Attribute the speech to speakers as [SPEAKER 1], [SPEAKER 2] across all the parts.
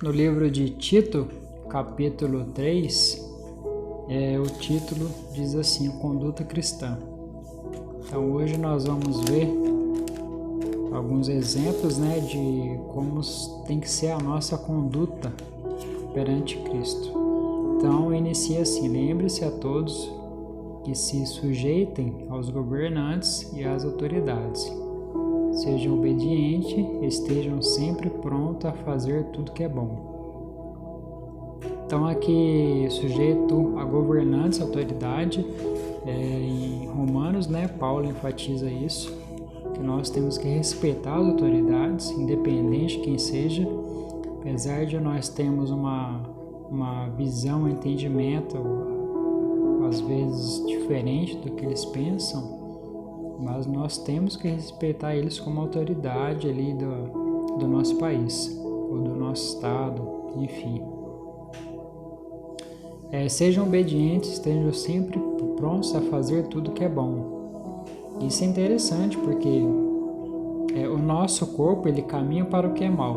[SPEAKER 1] no livro de Tito, capítulo 3, o título diz assim: Conduta Cristã. Então hoje nós vamos ver alguns exemplos, de como tem que ser a nossa conduta perante Cristo. Então inicia assim: lembre-se a todos que se sujeitem aos governantes e às autoridades. Sejam obedientes, estejam sempre prontos a fazer tudo que é bom. Então aqui sujeito a governantes, autoridade, em Romanos, Paulo enfatiza isso, que nós temos que respeitar as autoridades, independente de quem seja, apesar de nós termos uma visão, um entendimento, às vezes diferente do que eles pensam, mas nós temos que respeitar eles como autoridade ali do nosso país, ou do nosso estado, enfim. Sejam obedientes, estejam sempre prontos a fazer tudo que é bom. Isso é interessante porque o nosso corpo ele caminha para o que é mal,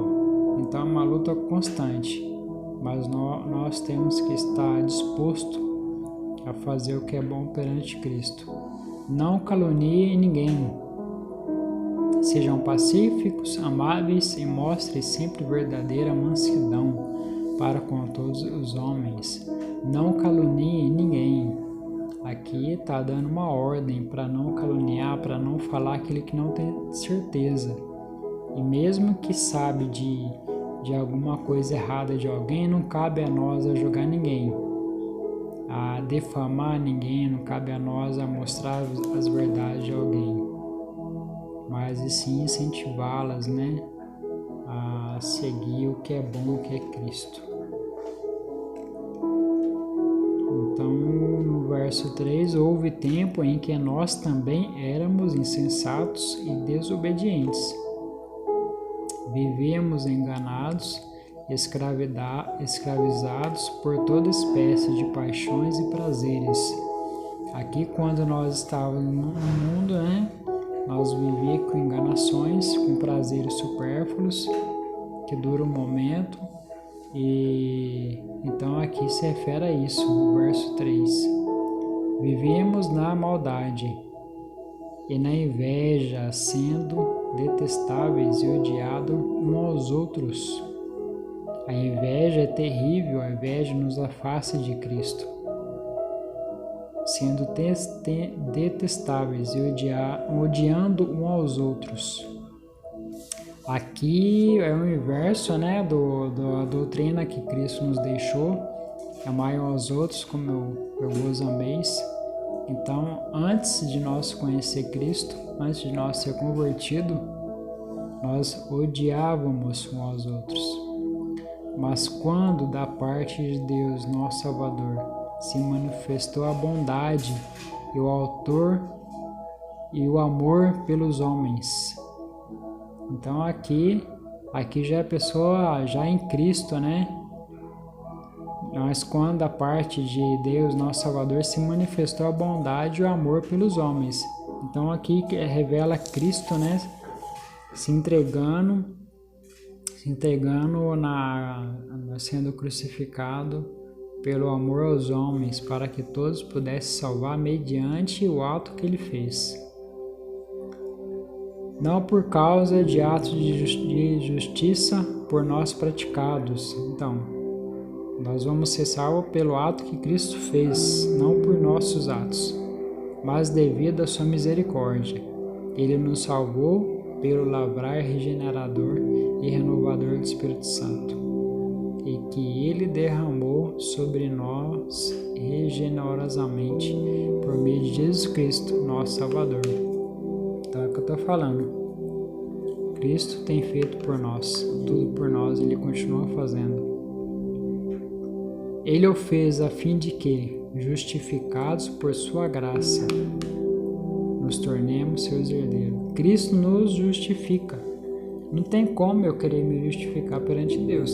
[SPEAKER 1] então é uma luta constante, mas nós temos que estar disposto a fazer o que é bom perante Cristo. Não caluniem ninguém. Sejam pacíficos, amáveis e mostrem sempre verdadeira mansidão para com todos os homens. Não caluniem ninguém. Aqui está dando uma ordem para não caluniar, para não falar aquilo que não tem certeza. E mesmo que sabe de alguma coisa errada de alguém, não cabe a nós a julgar ninguém, a defamar ninguém, não cabe a nós a mostrar as verdades de alguém, mas e sim incentivá-las, a seguir o que é bom, o que é Cristo. Então, no verso 3, houve tempo em que nós também éramos insensatos e desobedientes. Vivíamos enganados, escravizados por toda espécie de paixões e prazeres. Aqui, quando nós estávamos no mundo, nós vivíamos com enganações, com prazeres supérfluos, que duram um momento. E então aqui se refere a isso, no verso 3. Vivíamos na maldade e na inveja, sendo detestáveis e odiados uns aos outros. A inveja é terrível, a inveja nos afasta de Cristo, sendo detestáveis e odiando uns aos outros. Aqui é o inverso, da doutrina que Cristo nos deixou: amai aos outros como eu vos ameis. Então, antes de nós conhecer Cristo, antes de nós ser convertidos, nós odiávamos uns aos outros. Mas quando da parte de Deus, nosso Salvador, se manifestou a bondade e o autor e o amor pelos homens. Então aqui já é a pessoa já em Cristo, Mas quando da parte de Deus, nosso Salvador, se manifestou a bondade e o amor pelos homens. Então aqui revela Cristo, se entregando, sendo crucificado pelo amor aos homens, para que todos pudessem salvar mediante o ato que ele fez. Não por causa de atos de justiça por nós praticados. Então, nós vamos ser salvos pelo ato que Cristo fez, não por nossos atos, mas devido à sua misericórdia. Ele nos salvou pelo lavrar regenerador e renovador do Espírito Santo, e que Ele derramou sobre nós regenerosamente por meio de Jesus Cristo, nosso Salvador. Então é o que eu estou falando. Cristo tem feito por nós, tudo por nós, Ele continua fazendo. Ele o fez a fim de que, justificados por sua graça, nos tornemos seus herdeiros. Cristo nos justifica. Não tem como eu querer me justificar perante Deus,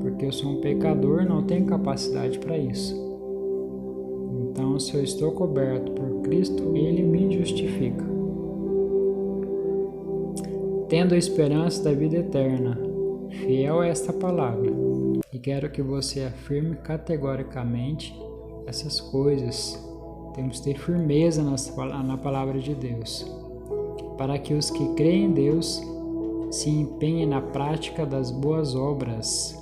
[SPEAKER 1] porque eu sou um pecador, não tenho capacidade para isso. Então, se eu estou coberto por Cristo, Ele me justifica. Tendo a esperança da vida eterna, fiel a esta palavra. E quero que você afirme categoricamente essas coisas. Temos que ter firmeza na palavra de Deus, para que os que creem em Deus se empenhem na prática das boas obras.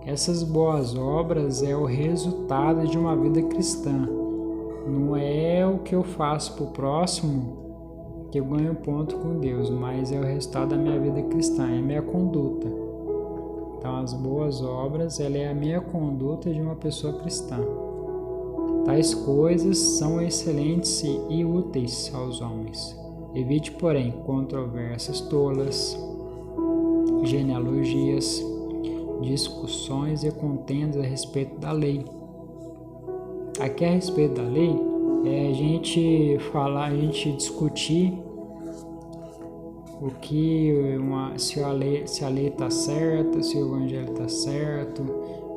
[SPEAKER 1] Essas boas obras é o resultado de uma vida cristã. Não é o que eu faço para o próximo que eu ganho ponto com Deus, mas é o resultado da minha vida cristã, é a minha conduta. Então, as boas obras, ela é a minha conduta de uma pessoa cristã. Tais coisas são excelentes e úteis aos homens. Evite, porém, controvérsias tolas, genealogias, discussões e contendas a respeito da lei. Aqui a respeito da lei é a gente discutir o que se a lei está certa, se o evangelho está certo,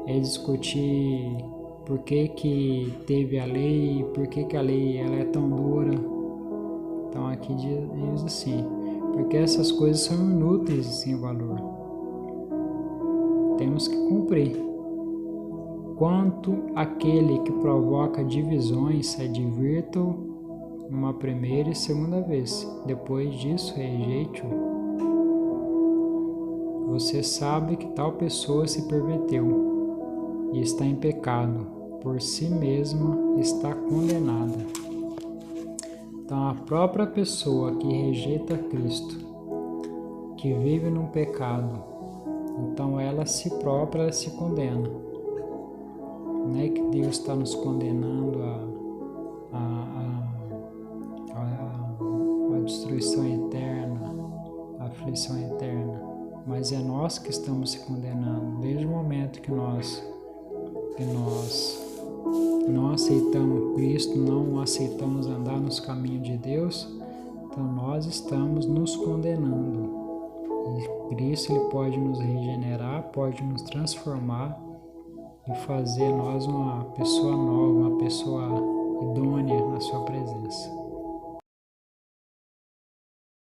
[SPEAKER 1] é discutir por que teve a lei, por que a lei ela é tão dura. Então aqui diz assim, porque essas coisas são inúteis e sem valor. Temos que cumprir. Quanto àquele que provoca divisões, advirta-o uma primeira e segunda vez. Depois disso, rejeite-o. Você sabe que tal pessoa se perverteu e está em pecado. Por si mesma está condenada. Então, a própria pessoa que rejeita Cristo, que vive num pecado, então ela se própria se condena. Não é que Deus está nos condenando a destruição eterna, a aflição eterna, mas é nós que estamos se condenando desde o momento que nós não aceitamos Cristo, não aceitamos andar nos caminhos de Deus, então nós estamos nos condenando. E Cristo ele pode nos regenerar, pode nos transformar e fazer nós uma pessoa nova, uma pessoa